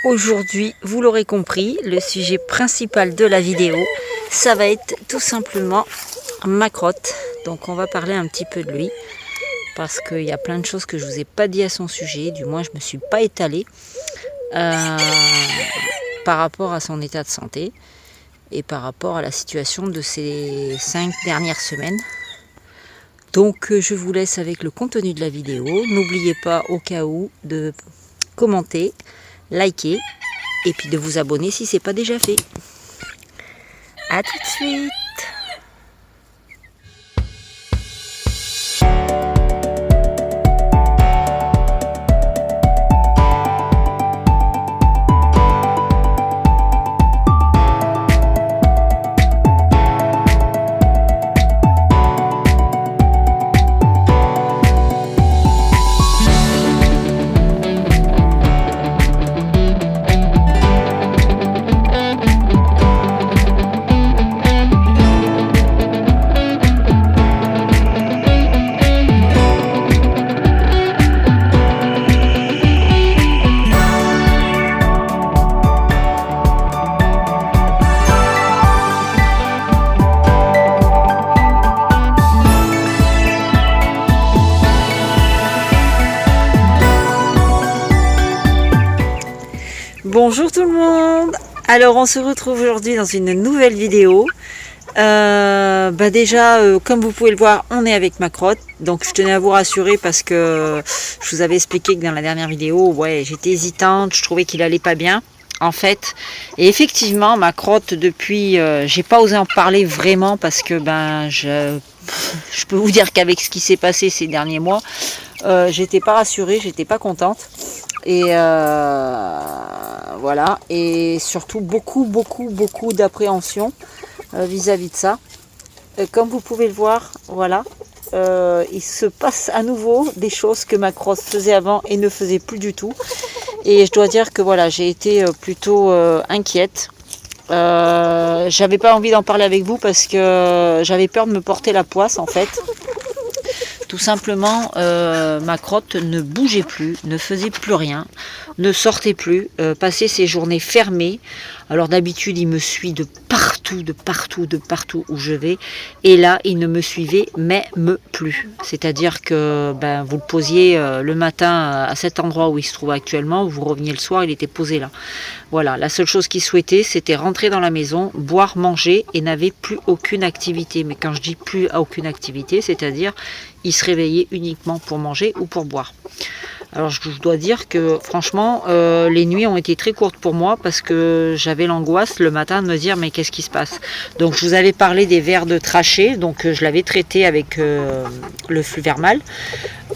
Aujourd'hui, vous l'aurez compris, le sujet principal de la vidéo, ça va être tout simplement Macrotte. Donc on va parler un petit peu de lui, parce qu'il y a plein de choses que je ne vous ai pas dit à son sujet, du moins je ne me suis pas étalée par rapport à son état de santé et par rapport à la situation de ces 5 dernières semaines. Donc je vous laisse avec le contenu de la vidéo. N'oubliez pas au cas où de commenter, liker et puis de vous abonner si ce n'est pas déjà fait. A tout de suite. Bonjour tout le monde. Alors on se retrouve aujourd'hui dans une nouvelle vidéo. Déjà comme vous pouvez le voir, on est avec Macrotte. Donc je tenais à vous rassurer parce que je vous avais expliqué que dans la dernière vidéo, j'étais hésitante, je trouvais qu'il allait pas bien en fait. Et effectivement Macrotte depuis, j'ai pas osé en parler vraiment parce que je peux vous dire qu'avec ce qui s'est passé ces derniers mois, j'étais pas rassurée, j'étais pas contente. Et voilà, et surtout beaucoup d'appréhension vis-à-vis de ça. Comme vous pouvez le voir, voilà, il se passe à nouveau des choses que Macrotte faisait avant et ne faisait plus du tout. Et je dois dire que voilà, j'ai été plutôt inquiète. J'avais pas envie d'en parler avec vous parce que j'avais peur de me porter la poisse en fait. Tout simplement, Macrotte ne bougeait plus, ne faisait plus rien, ne sortait plus, passait ses journées fermées. Alors d'habitude, il me suit de partout où je vais. Et là, il ne me suivait même plus. C'est-à-dire que vous le posiez le matin à cet endroit où il se trouve actuellement, vous reveniez le soir, il était posé là. Voilà, la seule chose qu'il souhaitait, c'était rentrer dans la maison, boire, manger et n'avait plus aucune activité. Mais quand je dis plus aucune activité, c'est-à-dire il se réveillait uniquement pour manger ou pour boire. Alors je dois dire que franchement les nuits ont été très courtes pour moi parce que j'avais l'angoisse le matin de me dire mais qu'est-ce qui se passe. Donc je vous avais parlé des vers de trachée, donc je l'avais traité avec le Fluvermal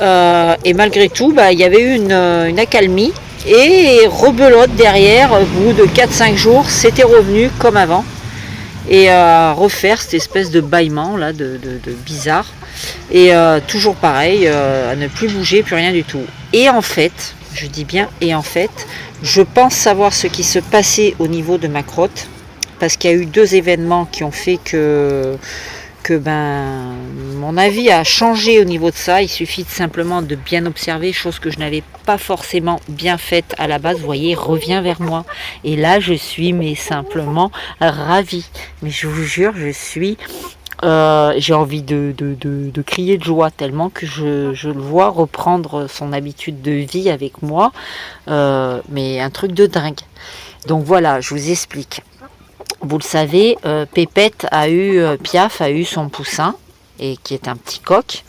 et malgré tout il y avait eu une accalmie et rebelote derrière. Au bout de 4-5 jours c'était revenu comme avant et refaire cette espèce de bâillement là de bizarre. Et toujours pareil, à ne plus bouger, plus rien du tout. Et en fait, je dis bien et en fait, je pense savoir ce qui se passait au niveau de Macrotte, parce qu'il y a eu 2 événements qui ont fait que mon avis a changé au niveau de ça. Il suffit simplement de bien observer, chose que je n'avais pas forcément bien faite à la base. Vous voyez, revient vers moi. Et là, je suis simplement ravie. Mais je vous jure, je suis... j'ai envie de crier de joie tellement que je le vois reprendre son habitude de vie avec moi, mais un truc de dingue. Donc voilà, je vous explique. Vous le savez, Piaf a eu son poussin, et qui est un petit coq.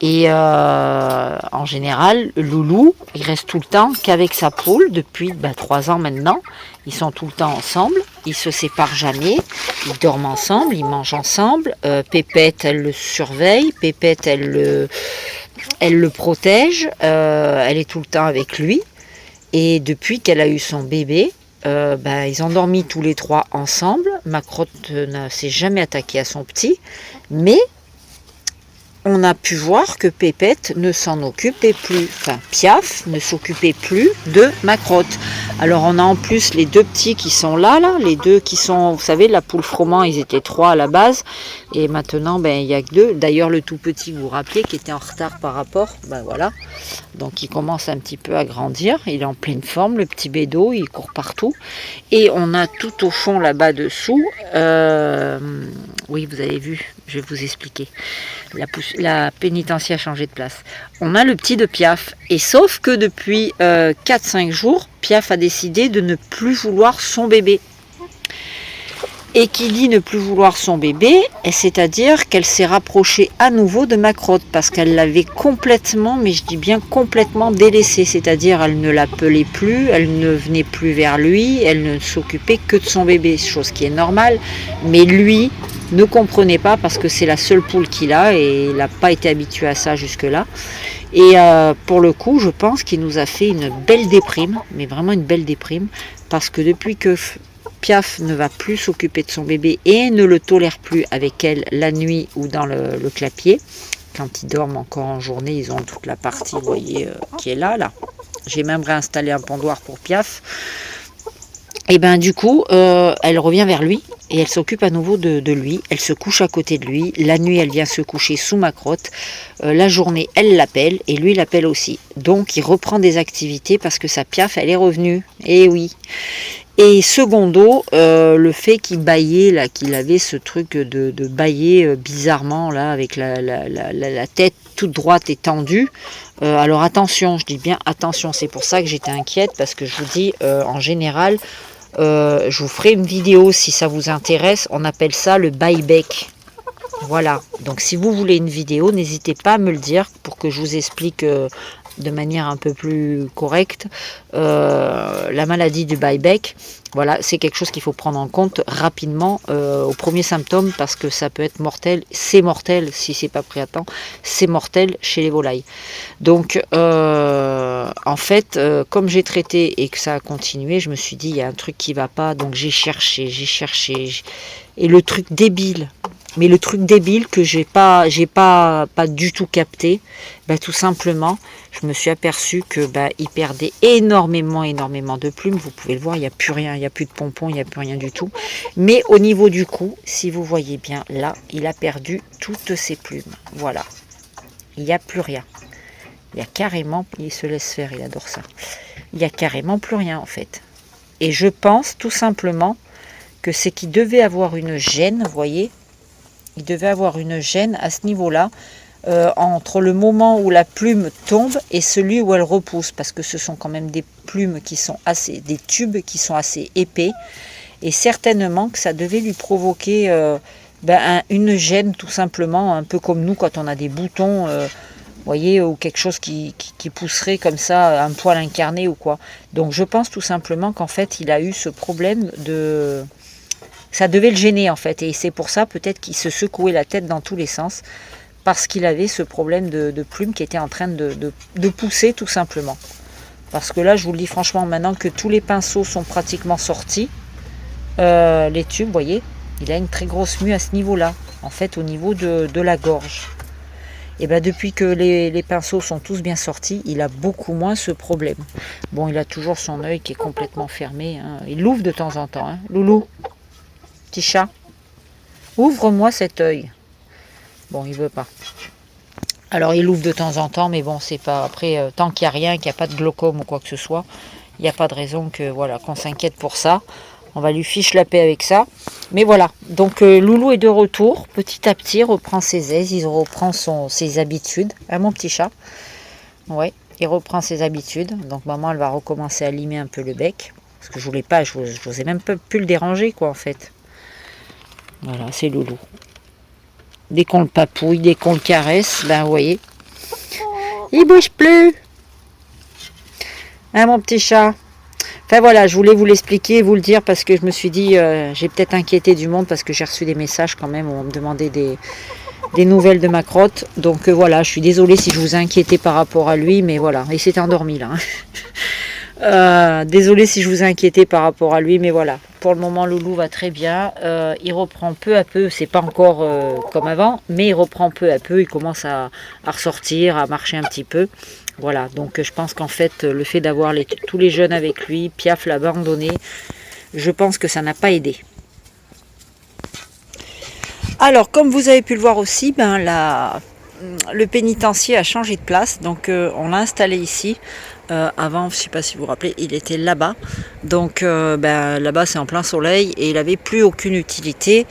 Et en général, Loulou, il reste tout le temps qu'avec sa poule depuis 3 ans maintenant. Ils sont tout le temps ensemble, ils se séparent jamais, ils dorment ensemble, ils mangent ensemble. Pépette, elle le surveille, Pépette, elle le protège, elle est tout le temps avec lui. Et depuis qu'elle a eu son bébé, ils ont dormi tous les 3 ensemble. Macrotte ne s'est jamais attaquée à son petit, mais on a pu voir que Pépette ne s'en occupait plus. Enfin, Piaf ne s'occupait plus de Macrotte. Alors on a en plus les 2 petits qui sont là, les 2 qui sont, vous savez, la poule froment, ils étaient 3 à la base. Et maintenant, ben, il n'y a que 2. D'ailleurs, le tout petit, vous vous rappelez, qui était en retard par rapport, ben voilà. Donc, il commence un petit peu à grandir. Il est en pleine forme, le petit bédo, il court partout. Et on a tout au fond, là-bas dessous, oui, vous avez vu, je vais vous expliquer. La pénitencier a changé de place. On a le petit de Piaf. Et sauf que depuis 4-5 jours, Piaf a décidé de ne plus vouloir son bébé. Et qui dit ne plus vouloir son bébé, c'est-à-dire qu'elle s'est rapprochée à nouveau de Macrotte, parce qu'elle l'avait complètement, mais je dis bien complètement délaissée, c'est-à-dire elle ne l'appelait plus, elle ne venait plus vers lui, elle ne s'occupait que de son bébé, chose qui est normale, mais lui ne comprenait pas parce que c'est la seule poule qu'il a et il n'a pas été habitué à ça jusque-là. Et pour le coup, je pense qu'il nous a fait une belle déprime, mais vraiment une belle déprime, parce que depuis que Piaf ne va plus s'occuper de son bébé et ne le tolère plus avec elle la nuit ou dans le clapier. Quand ils dorment encore en journée, ils ont toute la partie, vous voyez, qui est là. J'ai même réinstallé un pondoir pour Piaf. Et ben du coup, elle revient vers lui et elle s'occupe à nouveau de lui. Elle se couche à côté de lui. La nuit, elle vient se coucher sous Macrotte. La journée, elle l'appelle et lui l'appelle aussi. Donc, il reprend des activités parce que sa Piaf, elle est revenue. Et oui. Et secondo, le fait qu'il bâillait, là, qu'il avait ce truc de bâiller bizarrement, là, avec la tête toute droite et tendue. Alors attention, je dis bien attention, c'est pour ça que j'étais inquiète, parce que je vous dis, en général, je vous ferai une vidéo si ça vous intéresse, on appelle ça le bye-bec. Voilà, donc si vous voulez une vidéo, n'hésitez pas à me le dire pour que je vous explique de manière un peu plus correcte la maladie du bye-bec. Voilà, c'est quelque chose qu'il faut prendre en compte rapidement au premier symptôme parce que ça peut être mortel, c'est mortel si c'est pas pris à temps, c'est mortel chez les volailles. Donc en fait, comme j'ai traité et que ça a continué, je me suis dit il y a un truc qui va pas, donc j'ai cherché, et le truc débile. Mais le truc débile que j'ai pas du tout capté, bah, tout simplement, je me suis aperçue que bah, il perdait énormément de plumes. Vous pouvez le voir, il n'y a plus rien, il n'y a plus de pompons, il n'y a plus rien du tout. Mais au niveau du cou, si vous voyez bien, là, il a perdu toutes ses plumes. Voilà, il n'y a plus rien. Il y a carrément, il se laisse faire, il adore ça. Il n'y a carrément plus rien en fait. Et je pense tout simplement que c'est qu'il devait avoir une gêne, vous voyez. Il devait avoir une gêne à ce niveau-là, entre le moment où la plume tombe et celui où elle repousse, parce que ce sont quand même des plumes qui sont assez, des tubes qui sont assez épais, et certainement que ça devait lui provoquer une gêne tout simplement, un peu comme nous quand on a des boutons, vous voyez, ou quelque chose qui pousserait comme ça, un poil incarné ou quoi. Donc je pense tout simplement qu'en fait il a eu ce problème de... Ça devait le gêner en fait, et c'est pour ça peut-être qu'il se secouait la tête dans tous les sens, parce qu'il avait ce problème de plume qui était en train de pousser tout simplement. Parce que là, je vous le dis franchement, maintenant que tous les pinceaux sont pratiquement sortis, les tubes, vous voyez, il a une très grosse mue à ce niveau-là, en fait au niveau de la gorge. Et bien depuis que les pinceaux sont tous bien sortis, il a beaucoup moins ce problème. Bon, il a toujours son œil qui est complètement fermé, hein. Il l'ouvre de temps en temps, hein. Loulou, petit chat, ouvre-moi cet œil. Bon, il veut pas. Alors il ouvre de temps en temps, mais bon, c'est pas... Après, tant qu'il n'y a rien, qu'il n'y a pas de glaucome ou quoi que ce soit, il n'y a pas de raison que voilà qu'on s'inquiète pour ça. On va lui fiche la paix avec ça. Mais voilà, donc Loulou est de retour, petit à petit, il reprend ses aises, il reprend ses habitudes. Hein, mon petit chat. Ouais, il reprend ses habitudes. Donc maman, elle va recommencer à limer un peu le bec. Parce que je voulais pas, je n'osais même pas plus le déranger, quoi, en fait. Voilà, c'est Loulou. Dès qu'on le papouille, dès qu'on le caresse, ben vous voyez, il bouge plus. Hein, mon petit chat. Enfin voilà, je voulais vous l'expliquer, vous le dire, parce que je me suis dit, j'ai peut-être inquiété du monde, parce que j'ai reçu des messages quand même, où on me demandait des nouvelles de Macrotte. Donc voilà, je suis désolée si je vous ai inquiété par rapport à lui, mais voilà, il s'est endormi là. Désolée si je vous ai inquiété par rapport à lui, mais voilà. Pour le moment, Loulou va très bien. Il reprend peu à peu. C'est pas encore comme avant, mais il reprend peu à peu. Il commence à ressortir, à marcher un petit peu. Voilà. Donc, je pense qu'en fait, le fait d'avoir tous les jeunes avec lui, Piaf l'a abandonné, je pense que ça n'a pas aidé. Alors, comme vous avez pu le voir aussi, ben, le pénitencier a changé de place. Donc, on l'a installé ici. Avant, je ne sais pas si vous vous rappelez, il était là-bas. Donc, ben, là-bas, c'est en plein soleil et il n'avait plus aucune utilité.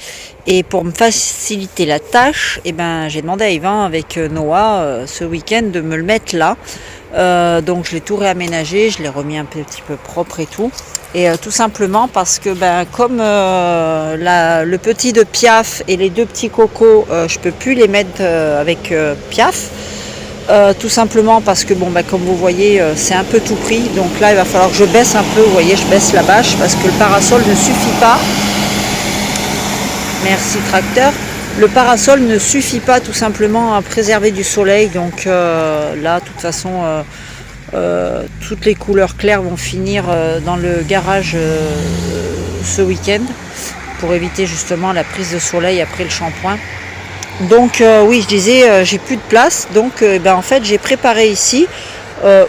Et pour me faciliter la tâche, eh ben, j'ai demandé à Yvan avec Noah ce week-end de me le mettre là. Donc, je l'ai tout réaménagé, je l'ai remis un petit peu propre et tout. Et tout simplement parce que ben, comme le petit de Piaf et les deux petits cocos, je peux plus les mettre avec Piaf. Tout simplement parce que bon, ben, comme vous voyez, c'est un peu tout pris. Donc là, il va falloir que je baisse un peu. Vous voyez, je baisse la bâche parce que le parasol ne suffit pas. Merci tracteur. Le parasol ne suffit pas tout simplement à préserver du soleil. Donc là, de toute façon, toutes les couleurs claires vont finir dans le garage ce week-end pour éviter justement la prise de soleil après le shampoing. Donc oui, je disais, j'ai plus de place. Donc ben, en fait, j'ai préparé ici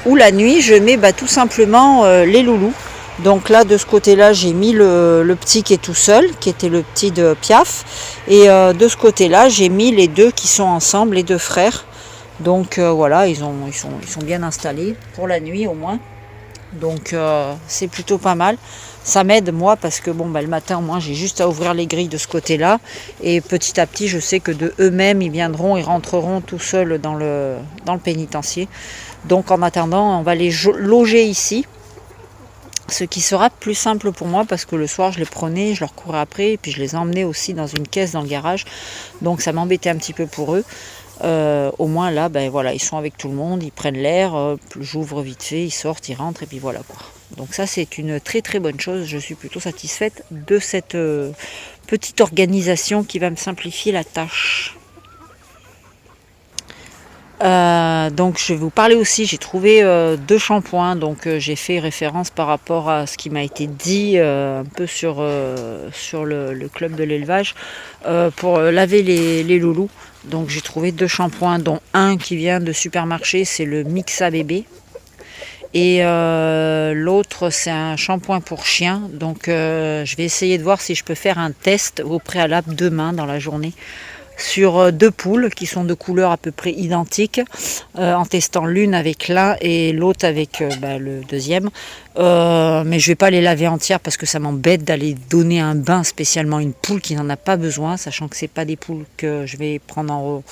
où la nuit, je mets tout simplement les loulous. Donc là, de ce côté-là, j'ai mis le petit qui est tout seul, qui était le petit de Piaf. Et de ce côté-là, j'ai mis les deux qui sont ensemble, les deux frères. Donc voilà, ils sont bien installés pour la nuit au moins. Donc c'est plutôt pas mal. Ça m'aide moi parce que bon, le matin au moins j'ai juste à ouvrir les grilles de ce côté-là. Et petit à petit, je sais que de eux-mêmes, ils viendront et rentreront tout seuls dans le pénitencier. Donc en attendant, on va les loger ici. Ce qui sera plus simple pour moi parce que le soir je les prenais, je leur courais après et puis je les emmenais aussi dans une caisse dans le garage. Donc ça m'embêtait un petit peu pour eux. Au moins là, ben voilà, ils sont avec tout le monde, ils prennent l'air, j'ouvre vite fait, ils sortent, ils rentrent et puis voilà quoi. Donc ça c'est une très très bonne chose, je suis plutôt satisfaite de cette petite organisation qui va me simplifier la tâche. Donc je vais vous parler aussi, j'ai trouvé 2 shampoings, donc j'ai fait référence par rapport à ce qui m'a été dit un peu sur le club de l'élevage pour laver les loulous. Donc j'ai trouvé 2 shampoings, dont un qui vient de supermarché, c'est le Mixa Bébé. Et l'autre c'est un shampoing pour chien. Donc je vais essayer de voir si je peux faire un test au préalable demain dans la journée sur 2 poules qui sont de couleurs à peu près identiques, en testant l'une avec l'un et l'autre avec le deuxième. Mais je vais pas les laver entières parce que ça m'embête d'aller donner un bain spécialement à une poule qui n'en a pas besoin, sachant que c'est pas des poules que je vais prendre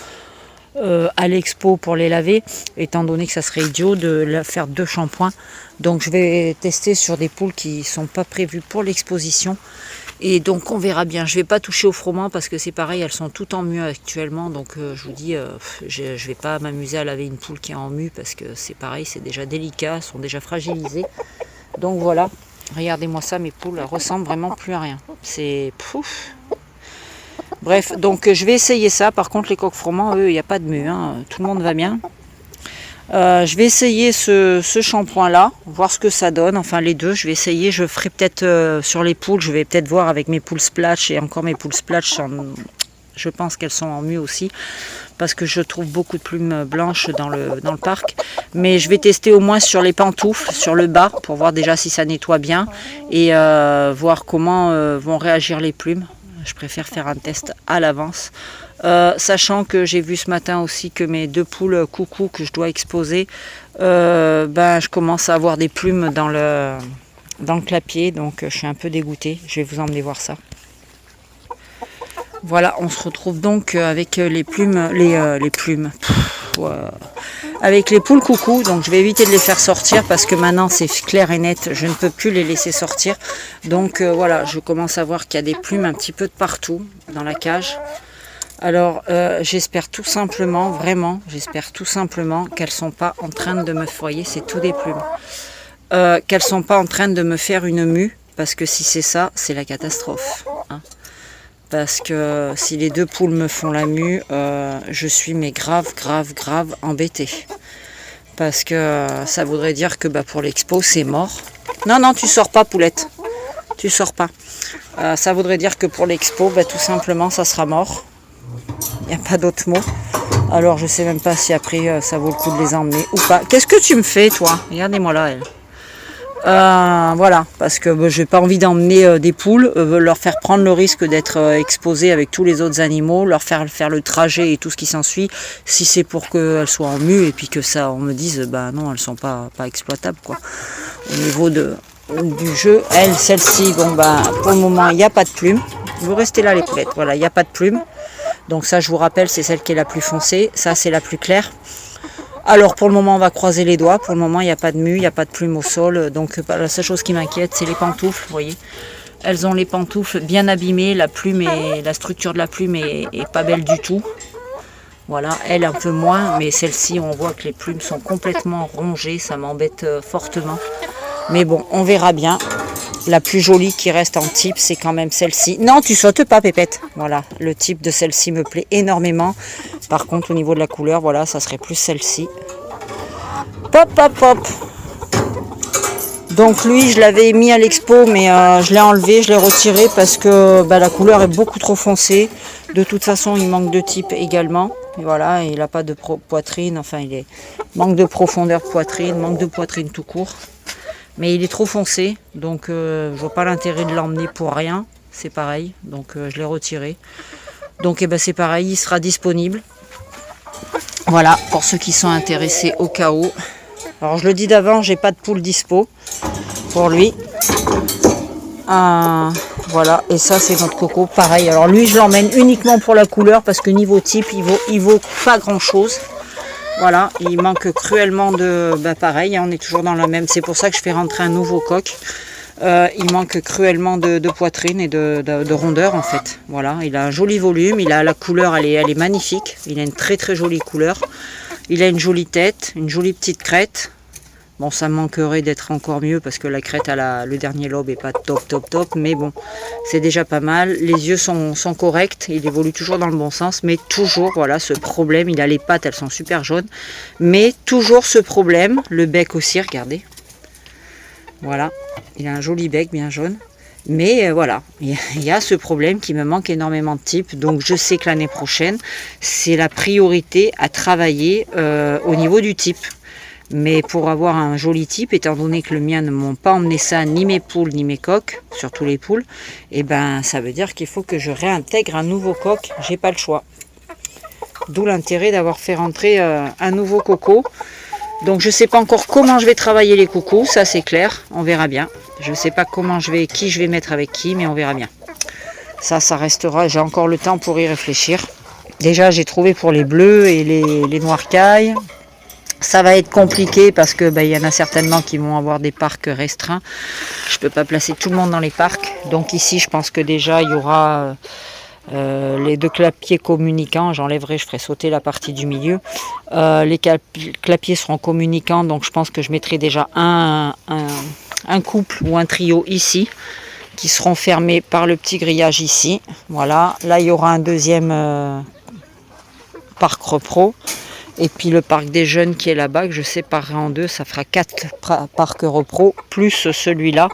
à l'expo pour les laver, étant donné que ça serait idiot de faire 2 shampoings. Donc je vais tester sur des poules qui sont pas prévues pour l'exposition. Et donc on verra bien. Je ne vais pas toucher au froment parce que c'est pareil, elles sont toutes en mue actuellement. Donc je vous dis, je ne vais pas m'amuser à laver une poule qui est en mue parce que c'est pareil, c'est déjà délicat, elles sont déjà fragilisées. Donc voilà, regardez-moi ça, mes poules ressemblent vraiment plus à rien. C'est pouf. Bref, donc je vais essayer ça. Par contre les coqs froment, eux, il n'y a pas de mue, hein. Tout le monde va bien. Je vais essayer ce shampoing là, voir ce que ça donne, enfin les deux, je vais essayer, je ferai peut-être sur les poules, je vais peut-être voir avec mes poules splash et encore mes poules splash, je pense qu'elles sont en mue aussi, parce que je trouve beaucoup de plumes blanches dans le parc, mais je vais tester au moins sur les pantoufles, sur le bas, pour voir déjà si ça nettoie bien, et voir comment vont réagir les plumes. Je préfère faire un test à l'avance. Sachant que j'ai vu ce matin aussi que mes 2 poules coucou que je dois exposer, je commence à avoir des plumes dans le clapier, donc je suis un peu dégoûtée. Je vais vous emmener voir ça. Voilà, on se retrouve donc avec les plumes, les plumes. Avec les poules coucou, donc je vais éviter de les faire sortir parce que maintenant c'est clair et net, je ne peux plus les laisser sortir. Donc voilà, je commence à voir qu'il y a des plumes un petit peu de partout dans la cage. Alors j'espère tout simplement, vraiment, j'espère tout simplement qu'elles ne sont pas en train de me, voyez, c'est tout des plumes, qu'elles ne sont pas en train de me faire une mue, parce que si c'est ça, c'est la catastrophe, hein. Parce que si les 2 poules me font la mue, je suis mais grave embêtée. Parce que ça voudrait dire que pour l'expo, c'est mort. Non, tu sors pas, poulette. Tu sors pas. Ça voudrait dire que pour l'expo, tout simplement, ça sera mort. Il n'y a pas d'autre mot. Alors, je sais même pas si après, ça vaut le coup de les emmener ou pas. Qu'est-ce que tu me fais, toi? Regardez-moi là, elle. Voilà, parce que j'ai pas envie d'emmener des poules, leur faire prendre le risque d'être exposées avec tous les autres animaux, leur faire le trajet et tout ce qui s'ensuit, si c'est pour qu'elles soient en mue et puis que ça, on me dise, bah non, elles sont pas exploitables, quoi. Au niveau du jeu, celle-ci, bon bah pour le moment il n'y a pas de plumes. Vous restez là les poulettes, voilà, il n'y a pas de plumes. Donc ça, je vous rappelle, c'est celle qui est la plus foncée, ça c'est la plus claire. Alors pour le moment on va croiser les doigts, pour le moment il n'y a pas de mue, il n'y a pas de plume au sol, donc la seule chose qui m'inquiète c'est les pantoufles, vous voyez. Elles ont les pantoufles bien abîmées, la structure de la plume est pas belle du tout. Voilà, elle un peu moins, mais celle-ci on voit que les plumes sont complètement rongées, ça m'embête fortement. Mais bon, on verra bien. La plus jolie qui reste en type, c'est quand même celle-ci. Non, tu sautes pas, Pépette. Voilà, le type de celle-ci me plaît énormément. Par contre, au niveau de la couleur, voilà, ça serait plus celle-ci. Pop, pop, pop. Donc lui, je l'avais mis à l'expo, mais je l'ai enlevé, je l'ai retiré parce que la couleur est beaucoup trop foncée. De toute façon, il manque de type également. Et voilà, il n'a pas de poitrine, enfin, manque de profondeur de poitrine, manque de poitrine tout court. Mais il est trop foncé, donc je vois pas l'intérêt de l'emmener pour rien. C'est pareil, donc je l'ai retiré. Donc c'est pareil, il sera disponible. Voilà, pour ceux qui sont intéressés au cas où. Alors je le dis d'avant, j'ai pas de poule dispo pour lui. Voilà, et ça c'est notre coco, pareil. Alors lui, je l'emmène uniquement pour la couleur parce que niveau type, il vaut pas grand chose. Voilà, il manque cruellement de... pareil, on est toujours dans la même... C'est pour ça que je fais rentrer un nouveau coq. Il manque cruellement de poitrine et de rondeur en fait. Voilà, il a un joli volume, il a la couleur, elle est magnifique. Il a une très très jolie couleur. Il a une jolie tête, une jolie petite crête. Bon, ça manquerait d'être encore mieux parce que la crête le dernier lobe est pas top, mais bon, c'est déjà pas mal. Les yeux sont corrects, il évolue toujours dans le bon sens, mais toujours, voilà, ce problème, il a les pattes, elles sont super jaunes, mais toujours ce problème, le bec aussi, regardez. Voilà, il a un joli bec bien jaune, mais voilà, il y a ce problème qui me manque énormément de type, donc je sais que l'année prochaine, c'est la priorité à travailler au niveau du type. Mais pour avoir un joli type, étant donné que le mien ne m'ont pas emmené ça, ni mes poules, ni mes coqs, surtout les poules, et ça veut dire qu'il faut que je réintègre un nouveau coq, j'ai pas le choix. D'où l'intérêt d'avoir fait rentrer un nouveau coco. Donc je sais pas encore comment je vais travailler les coucous, ça c'est clair, on verra bien. Je sais pas qui je vais mettre avec qui, mais on verra bien. Ça restera, j'ai encore le temps pour y réfléchir. Déjà j'ai trouvé pour les bleus et les noirs cailles. Ça va être compliqué parce que il y en a certainement qui vont avoir des parcs restreints. Je ne peux pas placer tout le monde dans les parcs. Donc ici, je pense que déjà, il y aura les deux clapiers communicants. J'enlèverai, je ferai sauter la partie du milieu. Les clapiers seront communicants. Donc je pense que je mettrai déjà un couple ou un trio ici qui seront fermés par le petit grillage ici. Voilà. Là, il y aura un deuxième parc repro. Et puis le parc des jeunes qui est là-bas, que je séparerai en deux, ça fera 4 parcs repro, plus celui-là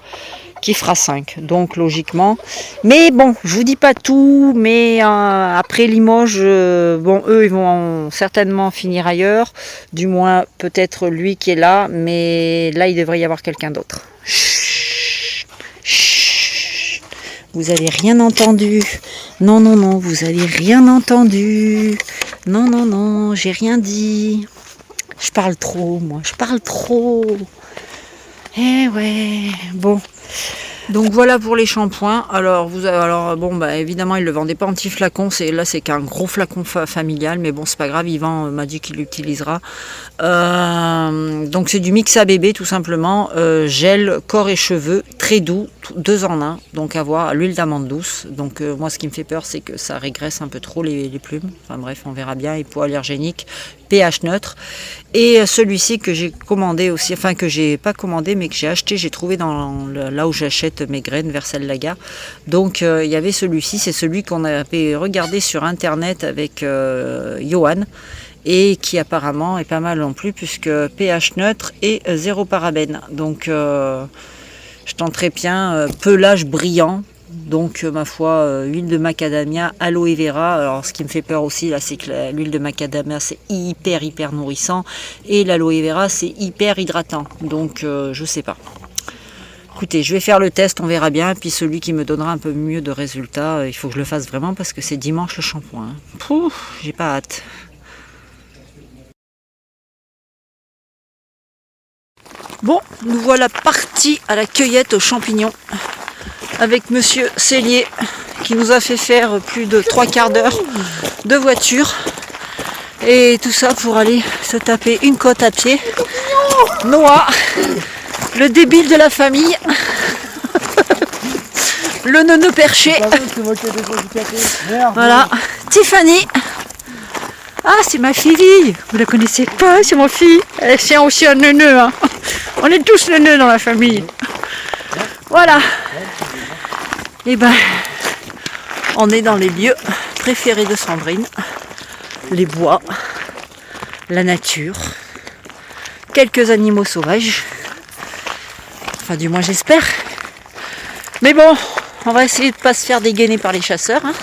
qui fera 5. Donc logiquement, mais bon, je vous dis pas tout, mais après Limoges, eux ils vont certainement finir ailleurs, du moins peut-être lui qui est là, mais là il devrait y avoir quelqu'un d'autre. Vous avez rien entendu. Non, vous avez rien entendu. Non, j'ai rien dit. Je parle trop, moi, je parle trop. Eh ouais, bon. Donc voilà pour les shampoings. Alors évidemment il le vendait pas en petit flacon, c'est qu'un gros flacon familial, mais bon c'est pas grave, Yvan m'a dit qu'il l'utilisera. Donc c'est du mix à bébé tout simplement, gel, corps et cheveux, très doux, 2 en 1, donc à voir, l'huile d'amande douce. Donc moi ce qui me fait peur c'est que ça régresse un peu trop les plumes. Enfin bref, on verra bien, hypoallergénique, pH neutre. Et celui-ci que j'ai commandé aussi, enfin que j'ai pas commandé mais que j'ai acheté, j'ai trouvé là où j'achète mes graines, Versailles-Laga. Donc il y avait celui-ci, c'est celui qu'on avait regardé sur internet avec Johan et qui apparemment est pas mal non plus puisque pH neutre et 0 parabènes. Donc je tenterai bien, pelage brillant. Donc ma foi, huile de macadamia, aloe vera. Alors ce qui me fait peur aussi là, c'est que l'huile de macadamia c'est hyper nourrissant et l'aloe vera c'est hyper hydratant. Donc je sais pas. écoutez, je vais faire le test, on verra bien. Puis celui qui me donnera un peu mieux de résultats, il faut que je le fasse vraiment parce que c'est dimanche le shampoing. Pouf, j'ai pas hâte. Bon, nous voilà partis à la cueillette aux champignons avec Monsieur Cellier qui nous a fait faire plus de 3/4 d'heure de voiture. Et tout ça pour aller se taper une côte à pied. Noah, le débile de la famille. Le neuneu perché. Voilà. Tiffany. Ah, c'est ma fille. Vous la connaissez pas, c'est ma fille. Elle tient aussi un neuneu. Hein. On est tous neuneux dans la famille. Voilà. Et ben, on est dans les lieux préférés de Sandrine. Les bois, la nature, quelques animaux sauvages. Enfin, du moins j'espère. Mais bon, on va essayer de ne pas se faire dégainer par les chasseurs. Hein,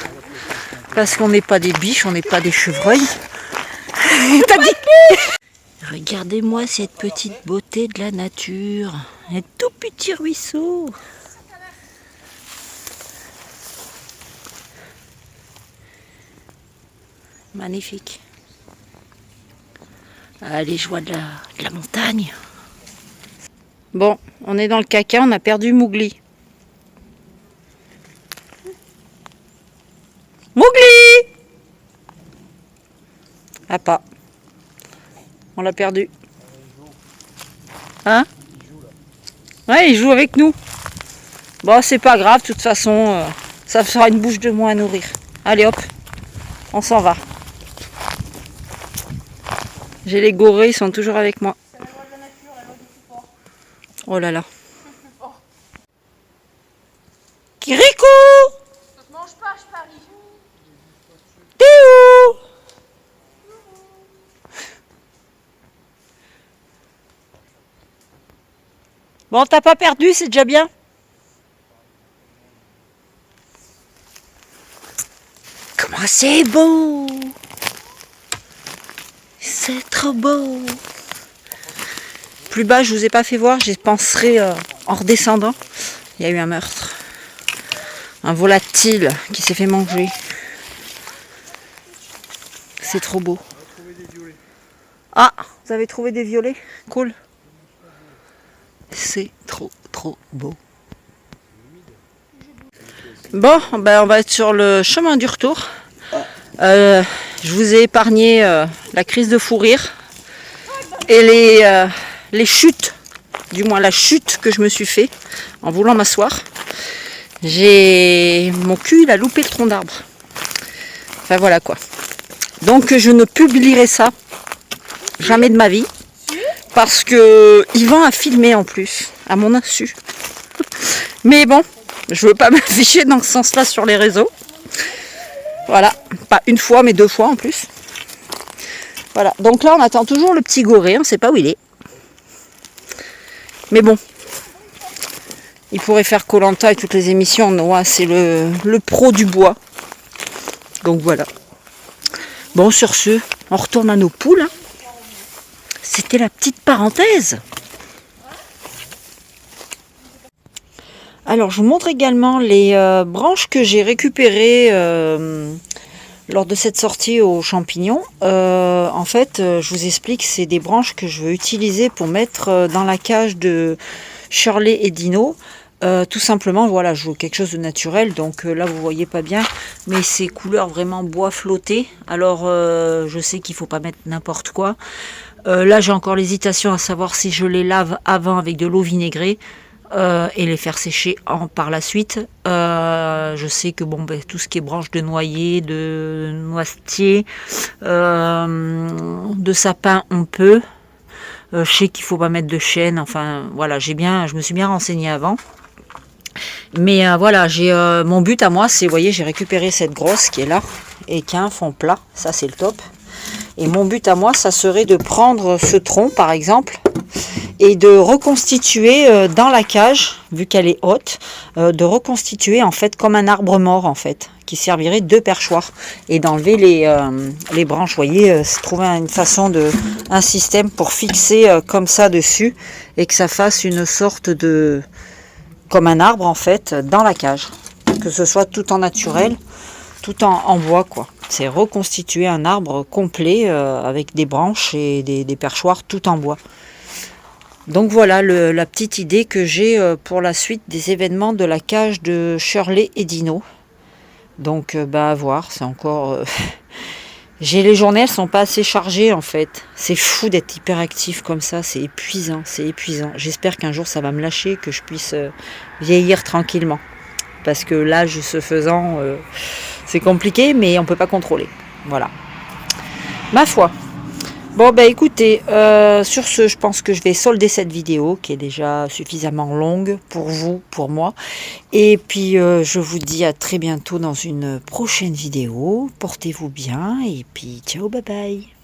parce qu'on n'est pas des biches, on n'est pas des chevreuils. T'as dit ? Regardez-moi cette petite beauté de la nature. Un tout petit ruisseau. Magnifique. Ah, les joies de la montagne. Bon, on est dans le caca, on a perdu Mowgli. Mowgli! Ah pas. On l'a perdu. Hein? Ouais, il joue avec nous. Bon, c'est pas grave, de toute façon, ça sera une bouche de moins à nourrir. Allez hop, on s'en va. J'ai les gorées, ils sont toujours avec moi. Oh là là. Kirikou! Je mange pas, je parie. T'es où? Bon, t'as pas perdu, c'est déjà bien. Comment c'est beau! C'est trop beau! Plus bas, je vous ai pas fait voir, j'y penserai en redescendant. Il y a eu un meurtre. Un volatile qui s'est fait manger. C'est trop beau. Ah, vous avez trouvé des violets? Cool. C'est trop beau. Bon, ben on va être sur le chemin du retour. Je vous ai épargné la crise de fou rire et les chutes, du moins la chute que je me suis fait en voulant m'asseoir. Mon cul il a loupé le tronc d'arbre. Enfin voilà quoi. Donc je ne publierai ça jamais de ma vie. Parce que Yvan a filmé en plus, à mon insu. Mais bon, je veux pas m'afficher dans ce sens-là sur les réseaux. Voilà, pas une fois, mais 2 fois en plus. Voilà, donc là on attend toujours le petit goré, on ne sait pas où il est. Mais bon, il pourrait faire Koh-Lanta et toutes les émissions. Noah, c'est le pro du bois. Donc voilà. Bon, sur ce, on retourne à nos poules. Hein. C'était la petite parenthèse. Alors, je vous montre également les branches que j'ai récupérées lors de cette sortie aux champignons. En fait, je vous explique, c'est des branches que je veux utiliser pour mettre dans la cage de Shirley et Dino. Tout simplement, voilà, je veux quelque chose de naturel. Donc là, vous voyez pas bien, mais c'est couleur vraiment bois flotté. Alors, je sais qu'il faut pas mettre n'importe quoi. Là, j'ai encore l'hésitation à savoir si je les lave avant avec de l'eau vinaigrée et les faire sécher par la suite. Je sais que bon, ben, tout ce qui est branches de noyer, de noisetier, de sapin, on peut. Je sais qu'il faut pas mettre de chêne. Enfin, voilà, je me suis bien renseignée avant. Mais voilà, mon but à moi, c'est, vous voyez, j'ai récupéré cette grosse qui est là et qui a un fond plat. Ça, c'est le top. Et mon but à moi, ça serait de prendre ce tronc, par exemple, et de reconstituer dans la cage, vu qu'elle est haute, de reconstituer en fait comme un arbre mort en fait, qui servirait de perchoir, et d'enlever les branches. Vous voyez, trouver une façon un système pour fixer comme ça dessus, et que ça fasse une sorte de comme un arbre en fait dans la cage. Que ce soit tout en naturel, tout en bois quoi. C'est reconstituer un arbre complet avec des branches et des perchoirs tout en bois. Donc voilà la petite idée que j'ai pour la suite des événements de la cage de Shirley et Dino. Donc à voir, c'est encore... les journées, elles sont pas assez chargées en fait. C'est fou d'être hyperactif comme ça, c'est épuisant, c'est épuisant. J'espère qu'un jour ça va me lâcher, que je puisse vieillir tranquillement. Parce que l'âge se faisant, c'est compliqué, mais on peut pas contrôler. Voilà. Ma foi. Bon écoutez, sur ce, je pense que je vais solder cette vidéo qui est déjà suffisamment longue pour vous, pour moi. Et puis je vous dis à très bientôt dans une prochaine vidéo. Portez-vous bien et puis ciao, bye bye.